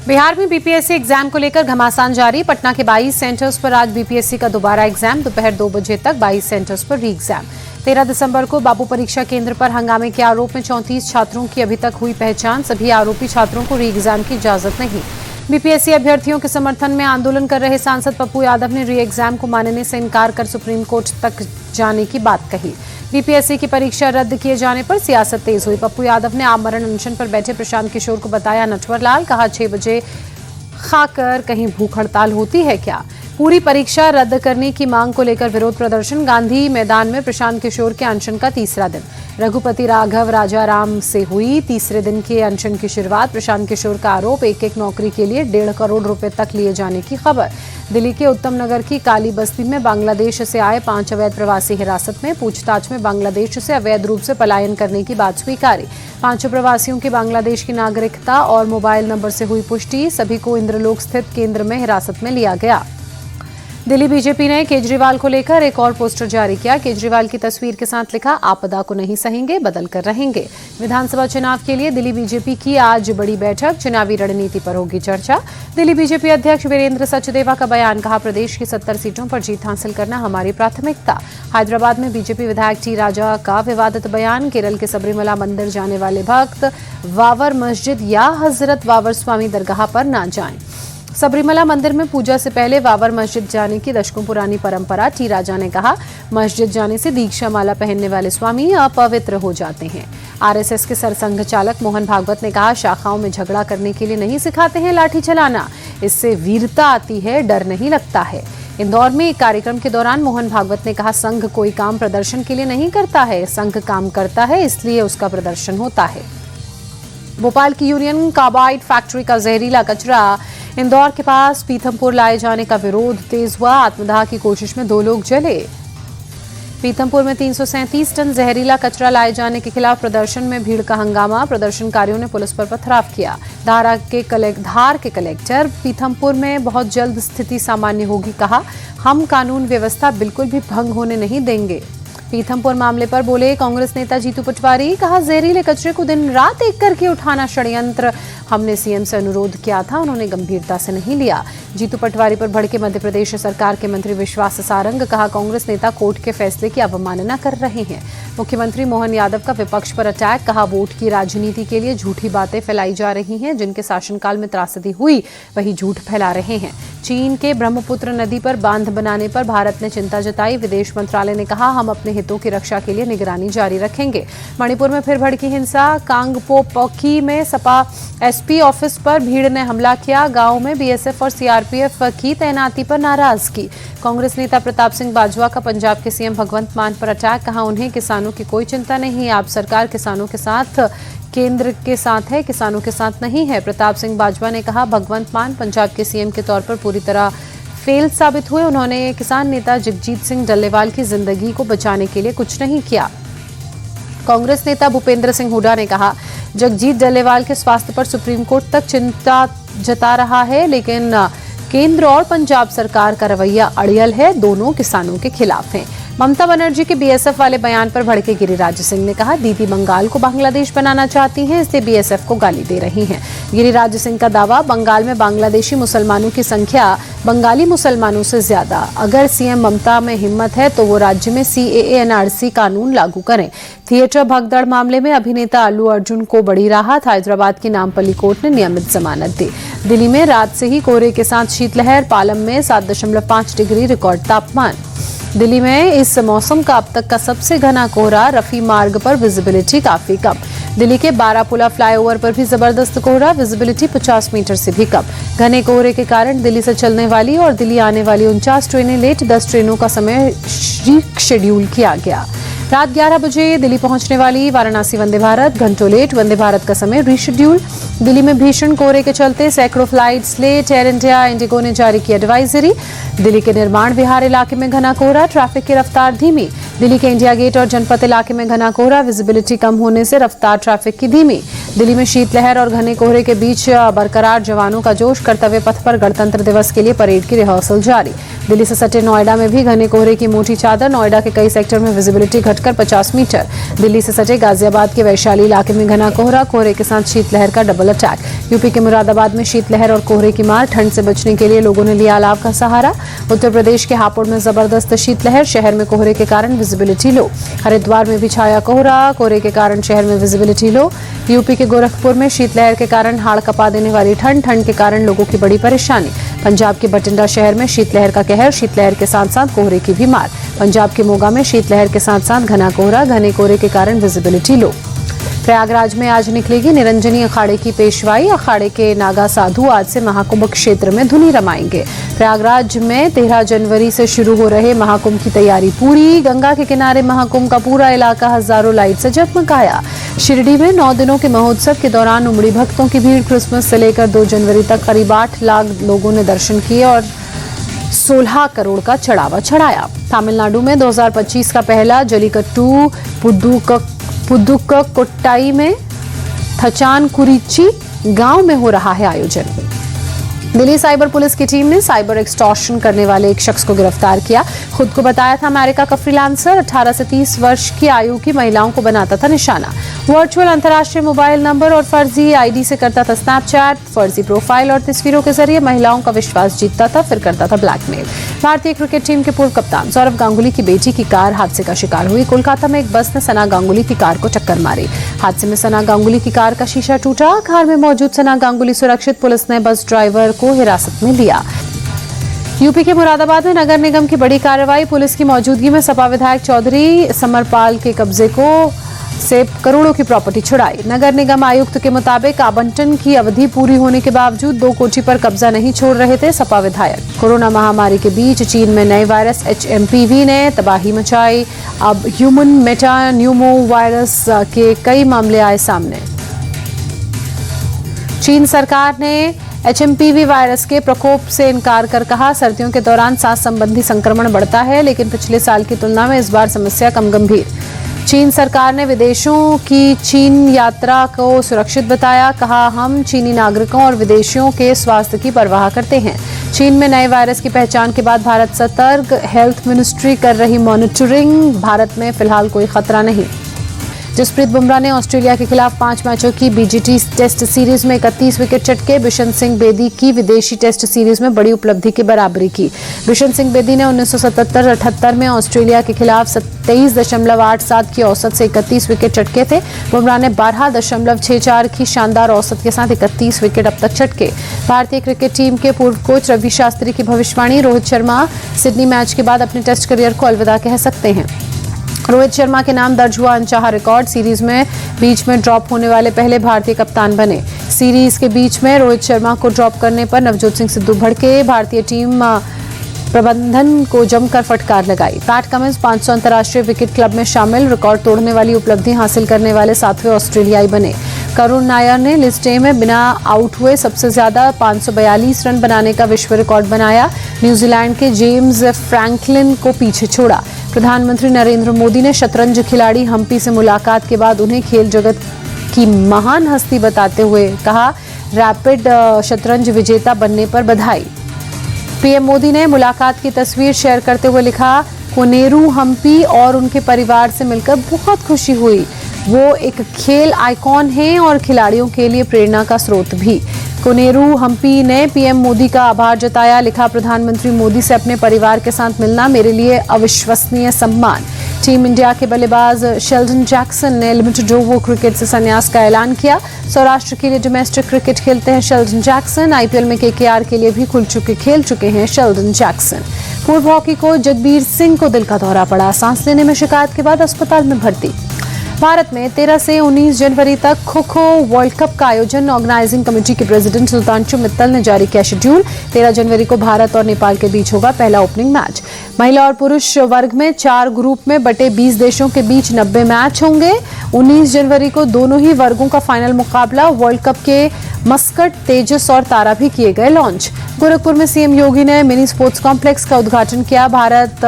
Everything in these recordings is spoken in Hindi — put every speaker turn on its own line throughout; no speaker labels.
बिहार में बीपीएससी एग्जाम को लेकर घमासान जारी। पटना के 22 सेंटर्स पर आज बीपीएससी का दोबारा एग्जाम। दोपहर 2 बजे तक 22 सेंटर्स पर री एग्जाम। 13 दिसंबर को बाबू परीक्षा केंद्र पर हंगामे के आरोप में 34 छात्रों की अभी तक हुई पहचान। सभी आरोपी छात्रों को री एग्जाम की इजाजत नहीं। बीपीएससी अभ्यर्थियों के समर्थन में आंदोलन कर रहे सांसद पप्पू यादव ने री एग्जाम को मानने से इनकार कर सुप्रीम कोर्ट तक जाने की बात कही। बीपीएससी की परीक्षा रद्द किए जाने पर सियासत तेज हुई। पप्पू यादव ने आमरण अनशन पर बैठे प्रशांत किशोर को बताया नटवर लाल। कहा 6 बजे खाकर कहीं भूख हड़ताल होती है क्या। पूरी परीक्षा रद्द करने की मांग को लेकर विरोध प्रदर्शन। गांधी मैदान में प्रशांत किशोर के अनशन का तीसरा दिन। रघुपति राघव राजाराम से हुई तीसरे दिन के अनशन की शुरुआत। प्रशांत किशोर का आरोप एक नौकरी के लिए 1.5 करोड़ रुपए तक लिए जाने की खबर। दिल्ली के उत्तम नगर की काली बस्ती में बांग्लादेश से आए 5 अवैध प्रवासी हिरासत में। पूछताछ में बांग्लादेश से अवैध रूप से पलायन करने की बात स्वीकारी। 5 प्रवासियों की बांग्लादेश की नागरिकता और मोबाइल नंबर से हुई पुष्टि। सभी को इंद्रलोक स्थित केंद्र में हिरासत में लिया गया। दिल्ली बीजेपी ने केजरीवाल को लेकर एक और पोस्टर जारी किया। केजरीवाल की तस्वीर के साथ लिखा, आपदा को नहीं सहेंगे, बदल कर रहेंगे। विधानसभा चुनाव के लिए दिल्ली बीजेपी की आज बड़ी बैठक। चुनावी रणनीति पर होगी चर्चा। दिल्ली बीजेपी अध्यक्ष वीरेंद्र सचदेवा का बयान। कहा, प्रदेश की 70 सीटों पर जीत हासिल करना हमारी प्राथमिकता। हैदराबाद में बीजेपी विधायक टी राजा का विवादित बयान। केरल के सबरीमला मंदिर जाने वाले भक्त वावर मस्जिद या हजरत वावर स्वामी दरगाह पर न जाएं। सबरीमला मंदिर में पूजा से पहले वावर मस्जिद जाने की दशकों पुरानी परंपरा। टी राजा ने कहा, मस्जिद जाने से दीक्षा माला पहनने वाले स्वामी अपवित्र हो जाते हैं। आरएसएस के सरसंघ चालक मोहन भागवत ने कहा, शाखाओं में झगड़ा करने के लिए नहीं सिखाते हैं लाठी चलाना, इससे वीरता आती है, डर नहीं लगता है। इंदौर में एक कार्यक्रम के दौरान मोहन भागवत ने कहा, संघ कोई काम प्रदर्शन के लिए नहीं करता है, संघ काम करता है इसलिए उसका प्रदर्शन होता है। भोपाल की यूनियन कार्बाइड फैक्ट्री का जहरीला कचरा इंदौर के पास पीथमपुर लाए जाने का विरोध तेज हुआ। आत्मदाह की कोशिश में 2 लोग जले। पीथमपुर में 337 टन जहरीला कचरा लाए जाने के खिलाफ प्रदर्शन में भीड़ का हंगामा। प्रदर्शनकारियों ने पुलिस पर पथराव किया। धार के कलेक्टर पीथमपुर में बहुत जल्द स्थिति सामान्य होगी। कहा, हम कानून व्यवस्था बिल्कुल भी भंग होने नहीं देंगे। पीथमपुर मामले पर बोले कांग्रेस नेता जीतू पटवारी। कहा, जहरीले कचरे को दिन रात एक करके उठाना षड्यंत्र। हमने सीएम से अनुरोध किया था, उन्होंने गंभीरता से नहीं लिया। जीतू पटवारी पर भड़के मध्य प्रदेश सरकार के मंत्री विश्वास सारंग। कहा, कांग्रेस नेता कोर्ट के फैसले की अवमानना कर रहे हैं। मुख्यमंत्री मोहन यादव का विपक्ष पर अटैक। कहा, वोट की राजनीति के लिए झूठी बातें फैलाई जा रही हैं। जिनके शासनकाल में त्रासदी हुई वही झूठ फैला रहे हैं। चीन के ब्रह्मपुत्र नदी पर बांध बनाने पर भारत ने चिंता जताई। विदेश मंत्रालय ने कहा, हम अपने हितों की रक्षा के लिए निगरानी जारी रखेंगे। मणिपुर में फिर भड़की हिंसा। कांगपोपकी में सपा एसपी ऑफिस पर भीड़ ने हमला किया। गांव में बीएसएफ और सीआरपीएफ की तैनाती पर नाराजगी। कांग्रेस नेता प्रताप सिंह बाजवा का पंजाब के सीएम भगवंत मान पर अटैक। कहा, उन्हें किसानों की कोई चिंता नहीं। आप सरकार किसानों के साथ, केंद्र के साथ है, किसानों के साथ नहीं है। प्रताप सिंह बाजवा ने कहा, भगवंत मान पंजाब के सीएम के तौर पर पूरी तरह फेल साबित हुए। उन्होंने किसान नेता जगजीत सिंह डल्लेवाल की जिंदगी को बचाने के लिए कुछ नहीं किया। कांग्रेस नेता भूपेंद्र सिंह हुड्डा ने कहा, जगजीत डल्लेवाल के स्वास्थ्य पर सुप्रीम कोर्ट तक चिंता जता रहा है, लेकिन केंद्र और पंजाब सरकार का रवैया अड़ियल है, दोनों किसानों के खिलाफ हैं। ममता बनर्जी के बीएसएफ वाले बयान पर भड़के गिरिराज सिंह ने कहा, दीदी बंगाल को बांग्लादेश बनाना चाहती हैं, इसलिए बीएसएफ को गाली दे रही हैं। गिरिराज सिंह का दावा, बंगाल में बांग्लादेशी मुसलमानों की संख्या बंगाली मुसलमानों से ज्यादा। अगर सीएम ममता में हिम्मत है तो वो राज्य में सीएए एनआरसी कानून लागू करें। थिएटर भगदड़ मामले में अभिनेता अल्लू अर्जुन को बड़ी राहत। हैदराबाद की नामपल्ली कोर्ट ने नियमित जमानत दी। दिल्ली में रात से ही कोहरे के साथ शीतलहर। पालम में 7.5 डिग्री रिकॉर्ड तापमान। दिल्ली में इस मौसम का अब तक का सबसे घना कोहरा। रफी मार्ग पर विजिबिलिटी काफी कम। दिल्ली के बारापुला फ्लाईओवर पर भी जबरदस्त कोहरा। विजिबिलिटी 50 मीटर से भी कम। घने कोहरे के कारण दिल्ली से चलने वाली और दिल्ली आने वाली 49 ट्रेनें लेट। 10 ट्रेनों का समय शेड्यूल किया गया। रात 11 बजे दिल्ली पहुंचने वाली वाराणसी वंदे भारत घंटों लेट। वंदे भारत का समय रीशेड्यूल। दिल्ली में भीषण कोहरे के चलते सैकड़ों फ्लाइट्स लेट। एयर इंडिया इंडिगो ने जारी की एडवाइजरी। दिल्ली के निर्माण विहार इलाके में घना कोहरा। ट्रैफिक की रफ्तार धीमी। दिल्ली के इंडिया गेट और जनपथ इलाके में घना कोहरा। विजिबिलिटी कम होने से रफ्तार ट्रैफिक की धीमी। दिल्ली में शीतलहर और घने कोहरे के बीच बरकरार जवानों का जोश। कर्तव्य पथ पर गणतंत्र दिवस के लिए परेड की रिहर्सल जारी। दिल्ली से सटे नोएडा में भी घने कोहरे की मोटी चादर। नोएडा के कई सेक्टर में विजिबिलिटी घटकर 50 मीटर। दिल्ली से सटे गाजियाबाद के वैशाली इलाके में घना कोहरा, कोहरे के साथ शीतलहर का डबल अटैक। यूपी के मुरादाबाद में शीतलहर और कोहरे की मार, ठंड से बचने के लिए लोगों ने लिया अलाव का सहारा। उत्तर प्रदेश के हापुड़ में जबरदस्त शीतलहर, शहर में कोहरे के कारण विजिबिलिटी लो। हरिद्वार में भी छाया कोहरा, कोहरे के कारण शहर में विजिबिलिटी लो। यूपी के गोरखपुर में शीतलहर के कारण हाड़ कपा देने वाली ठंड, ठंड के कारण लोगों की बड़ी परेशानी। पंजाब के बठिंडा शहर में शीतलहर का कहर, शीतलहर के साथ साथ कोहरे की भी मार। पंजाब के मोगा में शीतलहर के साथ साथ घना कोहरा, घने कोहरे के कारण विजिबिलिटी लो। प्रयागराज में आज निकलेगी निरंजनी अखाड़े की पेशवाई। अखाड़े के नागा साधु आज से महाकुंभ क्षेत्र में धुनी रमाएंगे। प्रयागराज में 13 जनवरी से शुरू हो रहे महाकुंभ की तैयारी पूरी। गंगा के किनारे महाकुंभ का पूरा इलाका हजारों लाइट से जगमगाया। शिरडी में 9 दिनों के महोत्सव के दौरान उमड़ी भक्तों की भीड़। क्रिसमस से लेकर 2 जनवरी तक करीब 8 लाख लोगों ने दर्शन किए और 16 करोड़ का चढ़ावा चढ़ाया। तमिलनाडु में 2025 का पहला जलीकट्टू पुदुक्कोट्टाई में थचानकुरिची गांव में हो रहा है आयोजन। दिल्ली साइबर पुलिस की टीम ने साइबर एक्सटॉर्शन करने वाले एक शख्स को गिरफ्तार किया। खुद को बताया था अमेरिका का फ्रीलांसर। 18 से 30 वर्ष की आयु की महिलाओं को बनाता था निशाना। वर्चुअल अंतर्राष्ट्रीय मोबाइल नंबर और फर्जी आईडी से करता था स्नैपचैट। फर्जी प्रोफाइल और तस्वीरों के जरिए महिलाओं का विश्वास जीतता था, फिर करता था ब्लैकमेल। भारतीय क्रिकेट टीम के पूर्व कप्तान सौरव गांगुली की बेटी की कार हादसे का शिकार हुई। कोलकाता में एक बस ने सना गांगुली की कार को टक्कर मारी। हादसे में सना गांगुली की कार का शीशा टूटा। कार में मौजूद सना गांगुली सुरक्षित। पुलिस ने बस ड्राइवर को हिरासत में लिया। यूपी के मुरादाबाद में नगर निगम की बड़ी कार्रवाई। पुलिस की मौजूदगी में सपा विधायक चौधरी समरपाल के कब्जे को से करोड़ों की प्रॉपर्टी छुड़ाई। नगर निगम आयुक्त के मुताबिक आवंटन की अवधि पूरी होने के बावजूद 2 कोटी पर कब्जा नहीं छोड़ रहे थे सपा विधायक। कोरोना महामारी के बीच चीन में नए वायरस HMPV ने तबाही मचाई। अब ह्यूमन मेटान्यूमो वायरस के कई मामले आए सामने। चीन सरकार ने HMPV वायरस के प्रकोप से इनकार कर कहा, सर्दियों के दौरान सांस संबंधी संक्रमण बढ़ता है, लेकिन पिछले साल की तुलना में इस बार समस्या कम गंभीर। चीन सरकार ने विदेशों की चीन यात्रा को सुरक्षित बताया। कहा, हम चीनी नागरिकों और विदेशियों के स्वास्थ्य की परवाह करते हैं। चीन में नए वायरस की पहचान के बाद भारत सतर्क। हेल्थ मिनिस्ट्री कर रही मॉनिटरिंग। भारत में फिलहाल कोई खतरा नहीं। जसप्रीत बुमराह ने ऑस्ट्रेलिया के खिलाफ 5 मैचों की BGT टेस्ट सीरीज में 31 विकेट चटके। बिशन सिंह बेदी की विदेशी टेस्ट सीरीज में बड़ी उपलब्धि की बराबरी की। बिशन सिंह बेदी ने 1977-78 में ऑस्ट्रेलिया के खिलाफ 23.87 की औसत से 31 विकेट चटके थे। बुमराह ने 12.64 की शानदार औसत के साथ 31 विकेट अब तक चटके। भारतीय क्रिकेट टीम के पूर्व कोच रवि शास्त्री की भविष्यवाणी। रोहित शर्मा सिडनी मैच के बाद अपने टेस्ट करियर को अलविदा कह सकते हैं। रोहित शर्मा के नाम दर्ज हुआ अनचाहा रिकॉर्ड। सीरीज में बीच में ड्रॉप होने वाले पहले भारतीय कप्तान बने। सीरीज के बीच में रोहित शर्मा को ड्रॉप करने पर नवजोत सिंह सिद्धू भड़के। भारतीय टीम प्रबंधन को जमकर फटकार लगाई। पैट कमिंस 500 अंतर्राष्ट्रीय विकेट क्लब में शामिल। रिकॉर्ड तोड़ने वाली उपलब्धि हासिल करने वाले 7वें ऑस्ट्रेलियाई बने। करुण नायर ने लिस्ट ए में बिना आउट हुए सबसे ज्यादा 542 रन बनाने का विश्व रिकॉर्ड बनाया। न्यूजीलैंड के जेम्स फ्रैंकलिन को पीछे छोड़ा। प्रधानमंत्री नरेंद्र मोदी ने शतरंज खिलाड़ी हम्पी से मुलाकात के बाद उन्हें खेल जगत की महान हस्ती बताते हुए कहा, रैपिड शतरंज विजेता बनने पर बधाई। पीएम मोदी ने मुलाकात की तस्वीर शेयर करते हुए लिखा, कोनेरू हम्पी और उनके परिवार से मिलकर बहुत खुशी हुई। वो एक खेल आइकॉन हैं और खिलाड़ियों के लिए प्रेरणा का स्रोत भी। कोनेरू हम्पी ने पीएम मोदी का आभार जताया। लिखा, प्रधानमंत्री मोदी से अपने परिवार के साथ मिलना मेरे लिए अविश्वसनीय सम्मान। टीम इंडिया के बल्लेबाज शेल्डन जैक्सन ने लिमिटेड ओवर क्रिकेट से संन्यास का ऐलान किया। सौराष्ट्र के लिए डोमेस्टिक क्रिकेट खेलते हैं शेल्डन जैक्सन। आईपीएल में KKR के लिए भी खेल चुके हैं शेल्डन जैक्सन। पूर्व हॉकी कोच जगबीर सिंह को दिल का दौरा पड़ा। सांस लेने में शिकायत के बाद अस्पताल में भर्ती। भारत में 13 से 19 जनवरी तक खो-खो वर्ल्ड कप का आयोजन। ऑर्गेनाइजिंग कमेटी के प्रेसिडेंट सुल्तानचु मित्तल ने जारी किया शेड्यूल। 13 जनवरी को भारत और नेपाल के बीच होगा पहला ओपनिंग मैच। महिला और पुरुष वर्ग में 4 ग्रुप में बटे 20 देशों के बीच 90 मैच होंगे। 19 जनवरी को दोनों ही वर्गों का फाइनल मुकाबला। वर्ल्ड कप के मस्कट, तेजस और तारा भी किए गए लॉन्च। गोरखपुर में सीएम योगी ने मिनी स्पोर्ट्स कॉम्प्लेक्स का उद्घाटन किया। भारत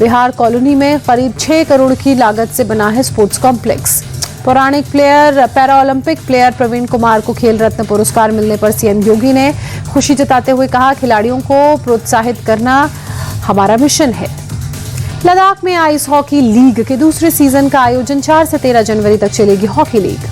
विरार कॉलोनी में करीब 6 करोड़ की लागत से बना है स्पोर्ट्स कॉम्प्लेक्स। पौराणिक player para Olympic player Praveen Kumar को खेल रत्न पुरस्कार मिलने पर सीएम योगी ने खुशी जताते हुए कहा, खिलाड़ियों को प्रोत्साहित करना हमारा मिशन है। लद्दाख में आइस हॉकी लीग के दूसरे सीजन का आयोजन 4 से 13 जनवरी तक चलेगी हॉकी लीग।